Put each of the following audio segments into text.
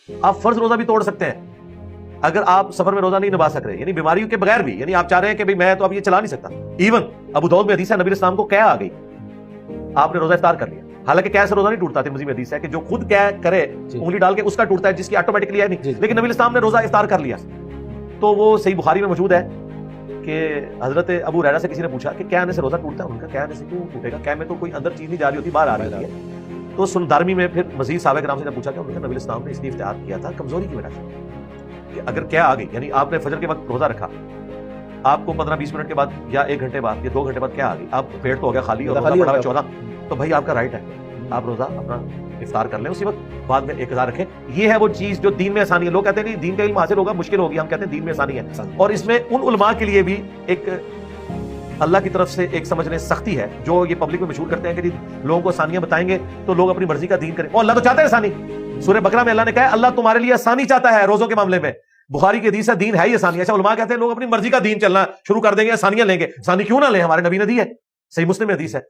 آپ فرض روزہ بھی توڑ سکتے ہیں اگر آپ سفر میں روزہ نہیں نبھا سک رہے، یعنی بیماریوں کے بغیر بھی، یعنی آپ چاہ رہے ہیں کہ بھئی میں تو اب یہ چلا نہیں سکتا. ایون ابو داؤد میں حدیث ہے نبی اسلام کو قے آ گئی، آپ نے روزہ افطار کر لیا، حالانکہ قے سے روزہ نہیں ٹوٹتا. ترمذی میں حدیث ہے کہ جو خود قے کرے انگلی ڈال کے اس کا ٹوٹتا ہے، جس کی آٹومیٹکلی ہے نہیں، لیکن نبی اسلام نے روزہ افطار کر لیا. تو وہ صحیح بخاری میں موجود ہے کہ حضرت ابو ہریرہ سے کسی نے پوچھا کہ قے آنے سے روزہ ٹوٹتا ہے؟ ان کا قے آنے سے کیوں ٹوٹے گا؟ قے میں تو کوئی اندر چیز نہیں جا رہی ہوتی، باہر آ رہی ہوتی ہے. تو سنن دارمی میں پھر مزید صحابہ کرام سے نے پوچھا کہ انہوں نے نبی اسلام نے اس لیے اختیار کیا تھا کمزوری کی وجہ سے، کہ اگر قے آ گئی، یعنی آپ نے فجر کے وقت روزہ رکھا، آپ کو 15-20 منٹ کے بعد یا 1 گھنٹے بعد یا 2 گھنٹے بعد قے آ گئی، آپ پیٹ تو ہو گیا خالی اور روزہ پڑا ہوا 14، تو بھائی آپ کا رائٹ ہے، آپ روزہ اپنا افطار کر لیں اسی وقت، بعد میں ایک ہزار رکھیں. یہ ہے وہ چیز جو دین میں آسانی ہے. لوگ کہتے ہیں کہ دین کا علم حاصل ہوگا مشکل ہوگی، ہم کہتے ہیں دین میں آسانی ہے. اور اس میں ان علماء کے لیے بھی ایک اللہ کی طرف سے ایک سمجھنے سختی ہے جو یہ پبلک میں مشہور کرتے ہیں کہ جی لوگوں کو آسانیاں بتائیں گے تو لوگ اپنی مرضی کا دین کریں. اور اللہ تو چاہتا ہے آسانی. سورہ بقرہ میں اللہ نے کہا ہے اللہ تمہارے لیے آسانی چاہتا ہے روزوں کے معاملے میں. بخاری کی حدیث ہے دین ہے ہی آسانی. ایسا علماء کہتے ہیں لوگ اپنی مرضی کا دین چلنا شروع کر دیں گے، آسانیاں لیں گے. آسانی کیوں نہ لیں؟ ہمارے نبی نے دی ہے. صحیح مسلم میں حدیث ہے.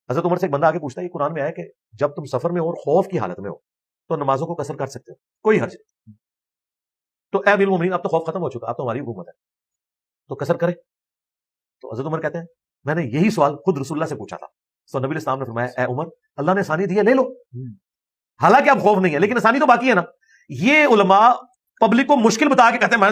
حضرت عمر سے ایک بندہ آگے پوچھتا ہے، یہ قرآن میں آیا کہ جب تم سفر میں ہو اور خوف کی حالت میں ہو تو نمازوں کو قصر کر سکتے ہو، کوئی حرج نہیں. تو اے امیر المومنین اب تو خوف ختم ہو چکا، اب تو ہماری حکومت ہے تو قصر کرے. تو حضرت عمر کہتے ہیں میں نے یہی سوال خود رسول اللہ سے پوچھا تھا. تو نبی اسلام نے فرمایا اے عمر اللہ نے آسانی دی ہے، لے لو. حالانکہ اب خوف نہیں ہے لیکن آسانی تو باقی ہے نا. یہ علماء پبلک کو مشکل بتا کے کہتے ہیں میں